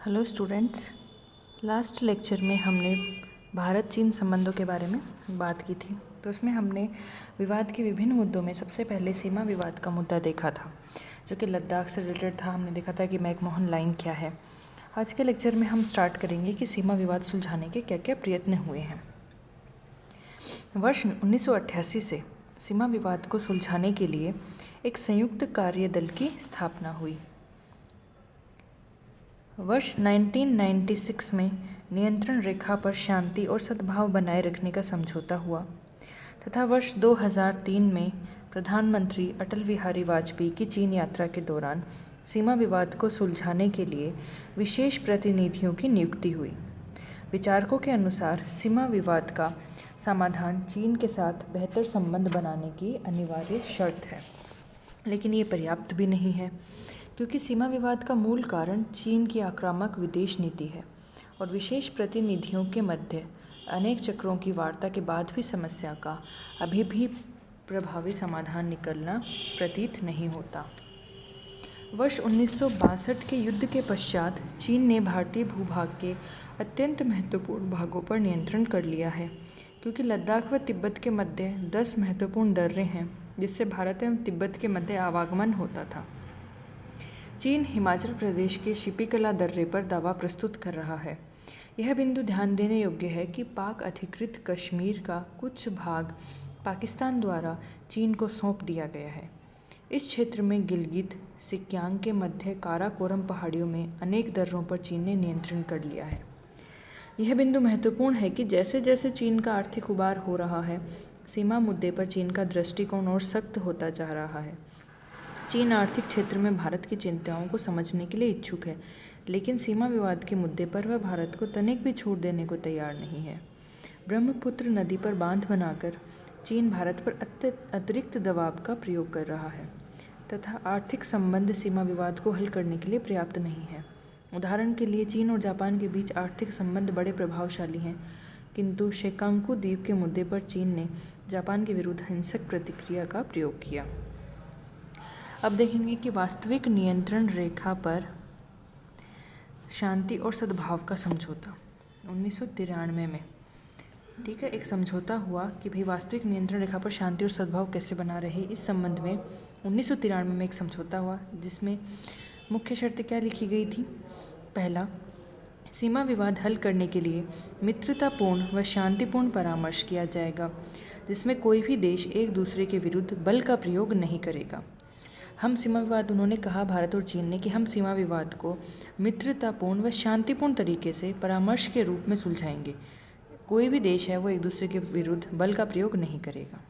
Hello students. Last lecture में हमने भारत चीन संबंधों के बारे में बात की थी। तो उसमें हमने विवाद के विभिन्न मुद्दों में सबसे पहले सीमा विवाद का मुद्दा देखा था, जो कि लद्दाख से रिलेटेड था। हमने देखा था कि मैकमोहन लाइन क्या है। आज के लेक्चर में हम स्टार्ट करेंगे कि सीमा विवाद सुलझाने के क्या क्या प्रयत्न हुए हैं। वर्ष 1988 से सीमा विवाद को सुलझाने के लिए एक संयुक्त कार्य दल की स्थापना हुई। वर्ष 1996 में नियंत्रण रेखा पर शांति और सद्भाव बनाए रखने का समझौता हुआ तथा वर्ष 2003 में प्रधानमंत्री अटल बिहारी वाजपेयी की चीन यात्रा के दौरान सीमा विवाद को सुलझाने के लिए विशेष प्रतिनिधियों की नियुक्ति हुई। विचारकों के अनुसार सीमा विवाद का समाधान चीन के साथ बेहतर संबंध बनाने की अनिवार्य शर्त है, लेकिन ये पर्याप्त भी नहीं है, क्योंकि सीमा विवाद का मूल कारण चीन की आक्रामक विदेश नीति है और विशेष प्रतिनिधियों के मध्य अनेक चक्रों की वार्ता के बाद भी समस्या का अभी भी प्रभावी समाधान निकलना प्रतीत नहीं होता। वर्ष 1962 के युद्ध के पश्चात चीन ने भारतीय भूभाग के अत्यंत महत्वपूर्ण भागों पर नियंत्रण कर लिया है, क्योंकि लद्दाख व तिब्बत के मध्य 10 महत्वपूर्ण दर्रे हैं, जिससे भारत एवं तिब्बत के मध्य आवागमन होता था। चीन हिमाचल प्रदेश के शिपिकला दर्रे पर दावा प्रस्तुत कर रहा है। यह बिंदु ध्यान देने योग्य है कि पाक अधिकृत कश्मीर का कुछ भाग पाकिस्तान द्वारा चीन को सौंप दिया गया है। इस क्षेत्र में गिलगित सिक्यांग के मध्य काराकोरम पहाड़ियों में अनेक दर्रों पर चीन ने नियंत्रण कर लिया है। यह बिंदु महत्वपूर्ण है कि जैसे जैसे चीन का आर्थिक उबार हो रहा है, सीमा मुद्दे पर चीन का दृष्टिकोण और सख्त होता जा रहा है। चीन आर्थिक क्षेत्र में भारत की चिंताओं को समझने के लिए इच्छुक है, लेकिन सीमा विवाद के मुद्दे पर वह भारत को तनिक भी छूट देने को तैयार नहीं है। ब्रह्मपुत्र नदी पर बांध बनाकर चीन भारत पर अतिरिक्त दबाव का प्रयोग कर रहा है तथा आर्थिक संबंध सीमा विवाद को हल करने के लिए पर्याप्त नहीं है। उदाहरण के लिए चीन और जापान के बीच आर्थिक संबंध बड़े प्रभावशाली हैं, किंतु शेकांकू द्वीप के मुद्दे पर चीन ने जापान के विरुद्ध हिंसक प्रतिक्रिया का प्रयोग किया। अब देखेंगे कि वास्तविक नियंत्रण रेखा पर शांति और सद्भाव का समझौता 1993 में, ठीक है, एक समझौता हुआ कि भाई वास्तविक नियंत्रण रेखा पर शांति और सद्भाव कैसे बना रहे। इस संबंध में 1993 में एक समझौता हुआ, जिसमें मुख्य शर्तें क्या लिखी गई थी। पहला, सीमा विवाद हल करने के लिए मित्रतापूर्ण व शांतिपूर्ण परामर्श किया जाएगा, जिसमें कोई भी देश एक दूसरे के विरुद्ध बल का प्रयोग नहीं करेगा। हम सीमा विवाद, उन्होंने कहा भारत और चीन ने, कि हम सीमा विवाद को मित्रतापूर्ण व शांतिपूर्ण तरीके से परामर्श के रूप में सुलझाएंगे। कोई भी देश है वो एक दूसरे के विरुद्ध बल का प्रयोग नहीं करेगा।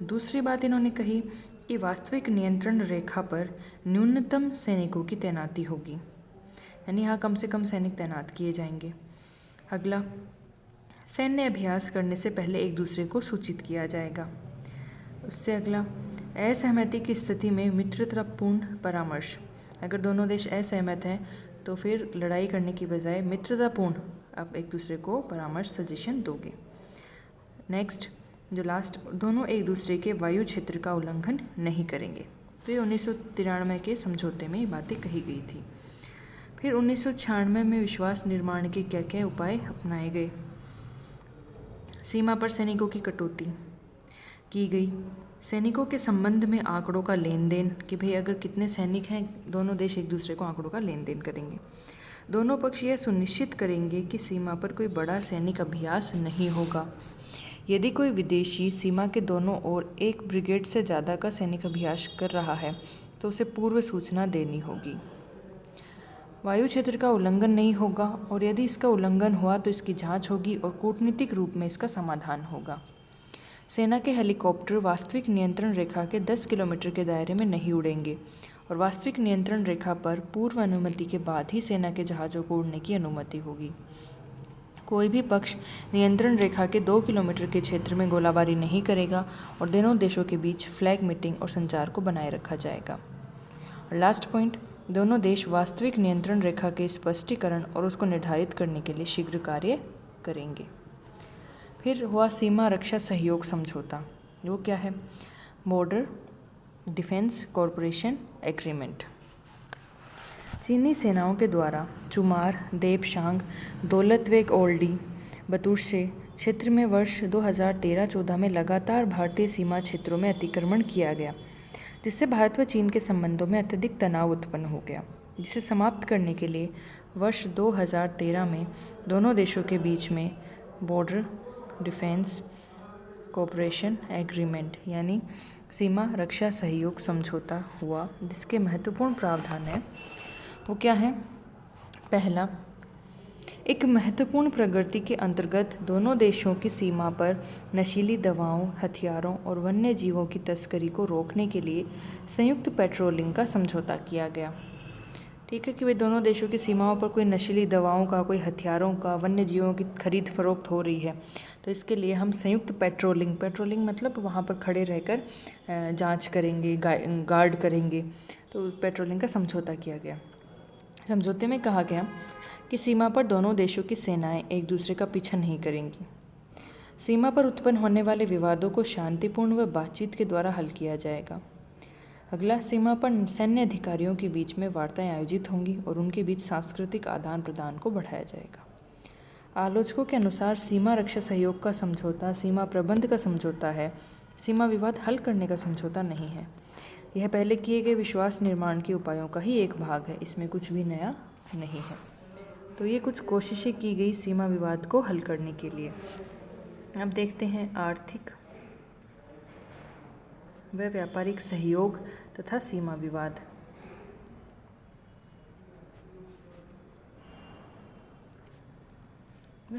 दूसरी बात इन्होंने कही कि वास्तविक नियंत्रण रेखा पर न्यूनतम सैनिकों की तैनाती होगी, यानी यहाँ कम से कम सैनिक तैनात किए जाएंगे। अगला, सैन्य अभ्यास करने से पहले एक दूसरे को सूचित किया जाएगा। उससे अगला, असहमति की स्थिति में मित्रतापूर्ण परामर्श। अगर दोनों देश असहमत हैं तो फिर लड़ाई करने की बजाय मित्रतापूर्ण आप एक दूसरे को परामर्श सजेशन दोगे। नेक्स्ट, जो लास्ट, दोनों एक दूसरे के वायु क्षेत्र का उल्लंघन नहीं करेंगे। तो ये 1993 के समझौते में ये बातें कही गई थी। फिर 1996 में विश्वास निर्माण के क्या क्या उपाय अपनाए गए। सीमा पर सैनिकों की कटौती की गई। सैनिकों के संबंध में आंकड़ों का लेन देन, कि भाई अगर कितने सैनिक हैं, दोनों देश एक दूसरे को आंकड़ों का लेन देन करेंगे। दोनों पक्ष यह सुनिश्चित करेंगे कि सीमा पर कोई बड़ा सैनिक अभ्यास नहीं होगा। यदि कोई विदेशी सीमा के दोनों ओर एक ब्रिगेड से ज़्यादा का सैनिक अभ्यास कर रहा है तो उसे पूर्व सूचना देनी होगी। वायु क्षेत्र का उल्लंघन नहीं होगा, और यदि इसका उल्लंघन हुआ तो इसकी जांच होगी और कूटनीतिक रूप में इसका समाधान होगा। सेना के हेलीकॉप्टर वास्तविक नियंत्रण रेखा के 10 किलोमीटर के दायरे में नहीं उड़ेंगे, और वास्तविक नियंत्रण रेखा पर पूर्व अनुमति के बाद ही सेना के जहाज़ों को उड़ने की अनुमति होगी। कोई भी पक्ष नियंत्रण रेखा के 2 किलोमीटर के क्षेत्र में गोलाबारी नहीं करेगा, और दोनों देशों के बीच फ्लैग मीटिंग और संचार को बनाए रखा जाएगा। और लास्ट पॉइंट, दोनों देश वास्तविक नियंत्रण रेखा के स्पष्टीकरण और उसको निर्धारित करने के लिए शीघ्र कार्य करेंगे। फिर हुआ सीमा रक्षा सहयोग समझौता। वो क्या है? Border defence corporation agreement. चीनी सेनाओं के द्वारा चुमार, देबशांग, दौलतबेग ओल्डी, बतुर्शे क्षेत्र में वर्ष 2013-14 में लगातार भारतीय सीमा क्षेत्रों में अतिक्रमण किया गया, जिससे भारत व चीन के संबंधों में अत्यधिक तनाव उत्पन्न हो गया, जिसे समाप्त करने के लिए वर्ष 2013 में दोनों देशों के बीच में बॉर्डर डिफेंस कोऑपरेशन एग्रीमेंट यानी सीमा रक्षा सहयोग समझौता हुआ, जिसके महत्वपूर्ण प्रावधान हैं वो क्या है। पहला, एक महत्वपूर्ण प्रगति के अंतर्गत दोनों देशों की सीमा पर नशीली दवाओं, हथियारों और वन्य जीवों की तस्करी को रोकने के लिए संयुक्त पेट्रोलिंग का समझौता किया गया। ठीक है कि भाई दोनों देशों की सीमाओं पर कोई नशीली दवाओं का, कोई हथियारों का, वन्य जीवों की खरीद फरोख्त हो रही है, तो इसके लिए हम संयुक्त पेट्रोलिंग मतलब वहाँ पर खड़े रहकर जांच करेंगे, गार्ड करेंगे, तो पेट्रोलिंग का समझौता किया गया। समझौते में कहा गया कि सीमा पर दोनों देशों की सेनाएं एक दूसरे का पीछा नहीं करेंगी। सीमा पर उत्पन्न होने वाले विवादों को शांतिपूर्ण व बातचीत के द्वारा हल किया जाएगा। अगला, सीमा पर सैन्य अधिकारियों के बीच में वार्ताएं आयोजित होंगी और उनके बीच सांस्कृतिक आदान प्रदान को बढ़ाया जाएगा। आलोचकों के अनुसार सीमा रक्षा सहयोग का समझौता सीमा प्रबंध का समझौता है, सीमा विवाद हल करने का समझौता नहीं है। यह पहले किए गए विश्वास निर्माण के उपायों का ही एक भाग है, इसमें कुछ भी नया नहीं है। तो ये कुछ कोशिशें की गई सीमा विवाद को हल करने के लिए। अब देखते हैं आर्थिक व व्यापारिक सहयोग तथा सीमा विवाद।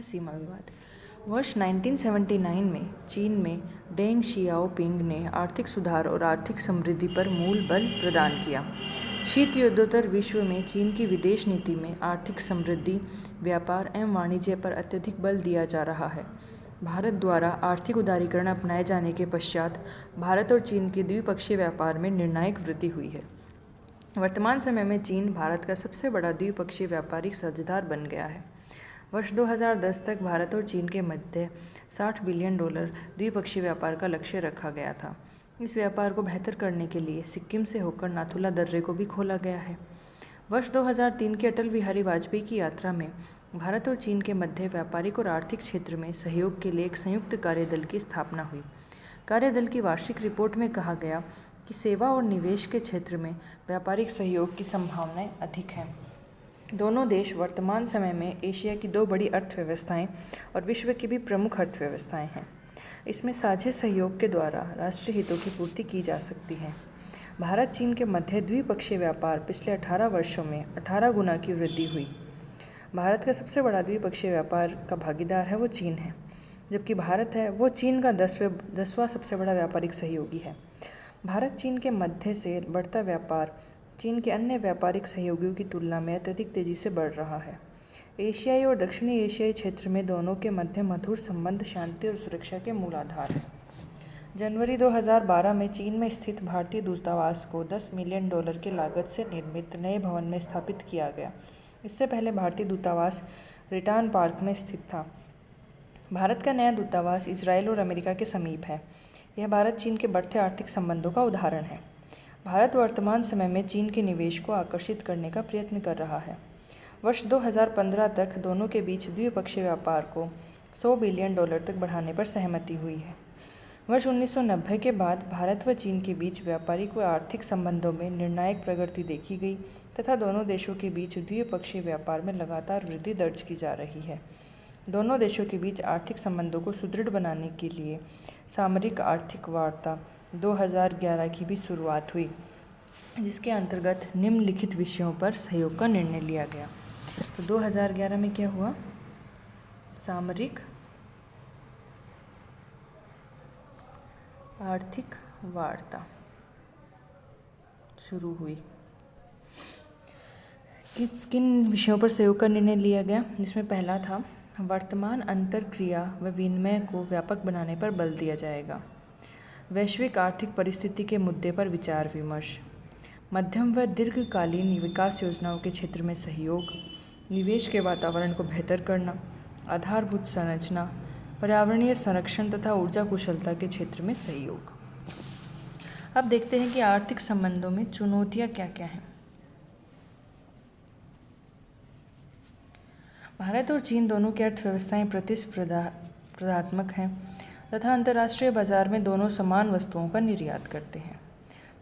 सीमा विवाद वर्ष 1979 में चीन में डेंग शियाओपिंग ने आर्थिक सुधार और आर्थिक समृद्धि पर मूल बल प्रदान किया। शीत युद्धोत्तर विश्व में चीन की विदेश नीति में आर्थिक समृद्धि, व्यापार एवं वाणिज्य पर अत्यधिक बल दिया जा रहा है। भारत द्वारा आर्थिक उदारीकरण अपनाए जाने के पश्चात भारत और चीन के द्विपक्षीय व्यापार में निर्णायक वृद्धि हुई है। वर्तमान समय में चीन भारत का सबसे बड़ा द्विपक्षीय व्यापारिक साझेदार बन गया है। वर्ष 2010 तक भारत और चीन के मध्य $60 बिलियन द्विपक्षीय व्यापार का लक्ष्य रखा गया था। इस व्यापार को बेहतर करने के लिए सिक्किम से होकर नाथुला दर्रे को भी खोला गया है। वर्ष 2003 के अटल बिहारी वाजपेयी की यात्रा में भारत और चीन के मध्य व्यापारिक और आर्थिक क्षेत्र में सहयोग के लिए एक संयुक्त कार्यदल की स्थापना हुई। कार्यदल की वार्षिक रिपोर्ट में कहा गया कि सेवा और निवेश के क्षेत्र में व्यापारिक सहयोग की संभावनाएं अधिक हैं। दोनों देश वर्तमान समय में एशिया की 2 बड़ी अर्थव्यवस्थाएं और विश्व की भी प्रमुख अर्थव्यवस्थाएं हैं। इसमें साझे सहयोग के द्वारा राष्ट्रीय हितों की पूर्ति की जा सकती है। भारत चीन के मध्य द्विपक्षीय व्यापार पिछले 18 वर्षों में 18 गुना की वृद्धि हुई। भारत का सबसे बड़ा द्विपक्षीय व्यापार का भागीदार है वो चीन है, जबकि भारत है वो चीन का 10वां सबसे बड़ा व्यापारिक सहयोगी है। भारत चीन के मध्य से बढ़ता व्यापार चीन के अन्य व्यापारिक सहयोगियों की तुलना में अत्यधिक तेजी से बढ़ रहा है। एशियाई और दक्षिणी एशियाई क्षेत्र में दोनों के मध्य मधुर संबंध शांति और सुरक्षा के मूल आधार हैं। जनवरी 2012 में चीन में स्थित भारतीय दूतावास को $10 मिलियन की लागत से निर्मित नए भवन में स्थापित किया गया। इससे पहले भारतीय दूतावास रिटान पार्क में स्थित था। भारत का नया दूतावास इजरायल और अमेरिका के समीप है। यह भारत चीन के बढ़ते आर्थिक संबंधों का उदाहरण है। भारत वर्तमान समय में चीन के निवेश को आकर्षित करने का प्रयत्न कर रहा है। वर्ष 2015 तक दोनों के बीच द्विपक्षीय व्यापार को $100 बिलियन तक बढ़ाने पर सहमति हुई है। वर्ष 1990 के बाद भारत व चीन के बीच व्यापारिक व आर्थिक संबंधों में निर्णायक प्रगति देखी गई तथा दोनों देशों के बीच द्विपक्षीय व्यापार में लगातार वृद्धि दर्ज की जा रही है। दोनों देशों के बीच आर्थिक संबंधों को सुदृढ़ बनाने के लिए सामरिक आर्थिक वार्ता 2011 की भी शुरुआत हुई, जिसके अंतर्गत निम्नलिखित विषयों पर सहयोग का निर्णय लिया गया। तो 2011 में क्या हुआ? सामरिक आर्थिक वार्ता शुरू हुई। किन विषयों पर सहयोग का निर्णय लिया गया? जिसमें पहला था वर्तमान अंतरक्रिया व विनिमय को व्यापक बनाने पर बल दिया जाएगा। वैश्विक आर्थिक परिस्थिति के मुद्दे पर विचार विमर्श, मध्यम व दीर्घकालीन विकास योजनाओं के क्षेत्र में सहयोग, निवेश के वातावरण को बेहतर करना, आधारभूत संरचना, पर्यावरणीय संरक्षण तथा ऊर्जा कुशलता के क्षेत्र में सहयोग। अब देखते हैं कि आर्थिक संबंधों में चुनौतियाँ क्या क्या हैं। भारत और चीन दोनों की अर्थव्यवस्थाएं प्रतिस्पर्धात्मक हैं तथा अंतर्राष्ट्रीय बाजार में दोनों समान वस्तुओं का निर्यात करते हैं।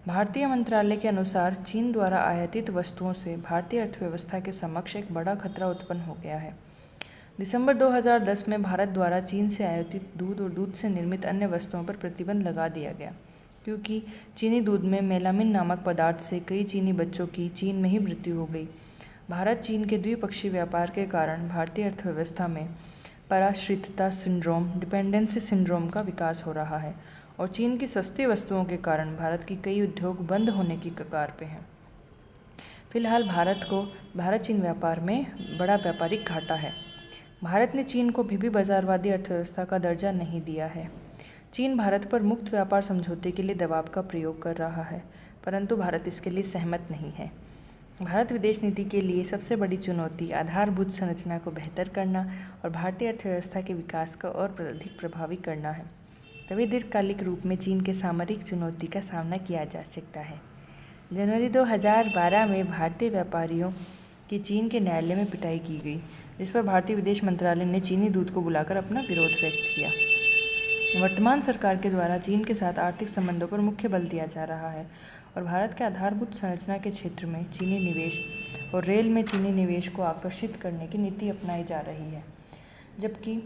भारतीय मंत्रालय के अनुसार चीन द्वारा आयातित वस्तुओं से भारतीय अर्थव्यवस्था के समक्ष एक बड़ा खतरा उत्पन्न हो गया है। दिसंबर 2010 में भारत द्वारा चीन से आयातित दूध और दूध से निर्मित अन्य वस्तुओं पर प्रतिबंध लगा दिया गया, क्योंकि चीनी दूध में मेलामिन नामक पदार्थ से कई चीनी बच्चों की चीन में ही मृत्यु हो गई। भारत चीन के द्विपक्षीय व्यापार के कारण भारतीय अर्थव्यवस्था में पराश्रितता सिंड्रोम डिपेंडेंसी सिंड्रोम का विकास हो रहा है और चीन की सस्ती वस्तुओं के कारण भारत की कई उद्योग बंद होने की कगार पे हैं। फिलहाल भारत चीन व्यापार में बड़ा व्यापारिक घाटा है। भारत ने चीन को भी बाजारवादी अर्थव्यवस्था का दर्जा नहीं दिया है। चीन भारत पर मुक्त व्यापार समझौते के लिए दबाव का प्रयोग कर रहा है, परंतु भारत इसके लिए सहमत नहीं है। भारत विदेश नीति के लिए सबसे बड़ी चुनौती आधारभूत संरचना को बेहतर करना और भारतीय अर्थव्यवस्था के विकास को और अधिक प्रभावी करना है। तभी दीर्घकालिक रूप में चीन के सामरिक चुनौती का सामना किया जा सकता है। जनवरी 2012 में भारतीय व्यापारियों की चीन के न्यायालय में पिटाई की गई, जिस पर भारतीय विदेश मंत्रालय ने चीनी दूध को बुलाकर अपना विरोध व्यक्त किया। वर्तमान सरकार के द्वारा चीन के साथ आर्थिक संबंधों पर मुख्य बल दिया जा रहा है और भारत के आधारभूत संरचना के क्षेत्र में चीनी निवेश और रेल में चीनी निवेश को आकर्षित करने की नीति अपनाई जा रही है, जबकि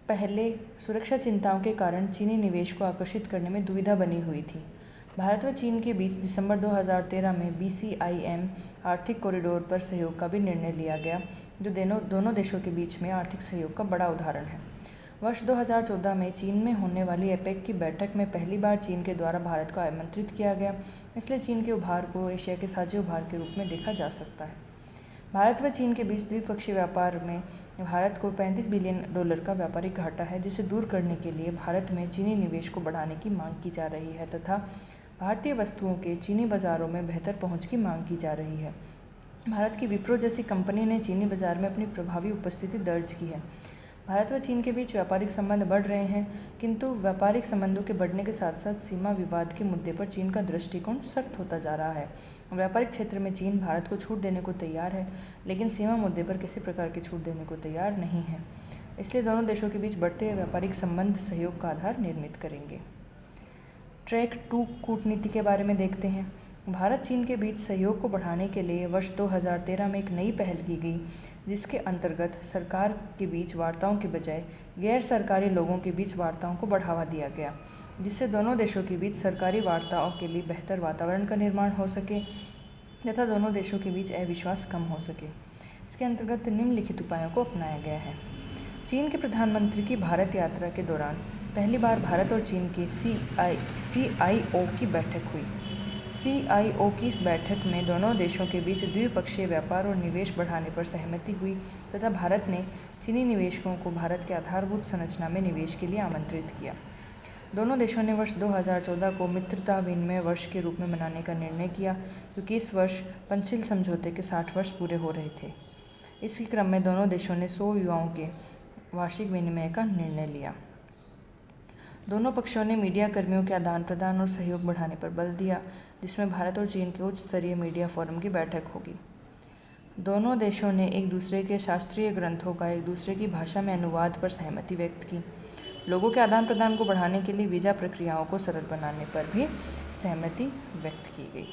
पहले सुरक्षा चिंताओं के कारण चीनी निवेश को आकर्षित करने में दुविधा बनी हुई थी। भारत व चीन के बीच दिसंबर 2013 में BCIM आर्थिक कॉरिडोर पर सहयोग का भी निर्णय लिया गया, जो दोनों देशों के बीच में आर्थिक सहयोग का बड़ा उदाहरण है। वर्ष 2014 में चीन में होने वाली एपेक की बैठक में पहली बार चीन के द्वारा भारत को आमंत्रित किया गया, इसलिए चीन के उभार को एशिया के साझे उभार के रूप में देखा जा सकता है। भारत व चीन के बीच द्विपक्षीय व्यापार में भारत को $35 बिलियन का व्यापारिक घाटा है, जिसे दूर करने के लिए भारत में चीनी निवेश को बढ़ाने की मांग की जा रही है तथा भारतीय वस्तुओं के चीनी बाज़ारों में बेहतर पहुंच की मांग की जा रही है। भारत की विप्रो जैसी कंपनी ने चीनी बाज़ार में अपनी प्रभावी उपस्थिति दर्ज की है। भारत व चीन के बीच व्यापारिक संबंध बढ़ रहे हैं, किंतु व्यापारिक संबंधों के बढ़ने के साथ साथ सीमा विवाद के मुद्दे पर चीन का दृष्टिकोण सख्त होता जा रहा है। व्यापारिक क्षेत्र में चीन भारत को छूट देने को तैयार है, लेकिन सीमा मुद्दे पर किसी प्रकार की छूट देने को तैयार नहीं है। इसलिए दोनों देशों के बीच बढ़ते व्यापारिक संबंध सहयोग का आधार निर्मित करेंगे। ट्रैक 2 कूटनीति के बारे में देखते हैं। भारत चीन के बीच सहयोग को बढ़ाने के लिए वर्ष 2013 में एक नई पहल की गई, जिसके अंतर्गत सरकार के बीच वार्ताओं के बजाय गैर सरकारी लोगों के बीच वार्ताओं को बढ़ावा दिया गया, जिससे दोनों देशों के बीच सरकारी वार्ताओं के लिए बेहतर वातावरण का निर्माण हो सके तथा दोनों देशों के बीच अविश्वास कम हो सके। इसके अंतर्गत निम्नलिखित उपायों को अपनाया गया है। चीन के प्रधानमंत्री की भारत यात्रा के दौरान पहली बार भारत और चीन की CIO की बैठक हुई। CIO की इस बैठक में दोनों देशों के बीच द्विपक्षीय व्यापार और निवेश बढ़ाने पर सहमति हुई तथा भारत ने चीनी निवेशकों को भारत के आधारभूत संरचना में निवेश के लिए आमंत्रित किया। दोनों देशों ने वर्ष 2014 को मित्रता विनिमय वर्ष के रूप में मनाने का निर्णय किया, क्योंकि इस वर्ष पंचशील समझौते के 60 वर्ष पूरे हो रहे थे। इसी क्रम में दोनों देशों ने 100 युवाओं के वार्षिक विनिमय का निर्णय लिया। दोनों पक्षों ने मीडिया कर्मियों के आदान प्रदान और सहयोग बढ़ाने पर बल दिया, जिसमें भारत और चीन के उच्च स्तरीय मीडिया फोरम की बैठक होगी। दोनों देशों ने एक दूसरे के शास्त्रीय ग्रंथों का एक दूसरे की भाषा में अनुवाद पर सहमति व्यक्त की। लोगों के आदान प्रदान को बढ़ाने के लिए वीज़ा प्रक्रियाओं को सरल बनाने पर भी सहमति व्यक्त की गई।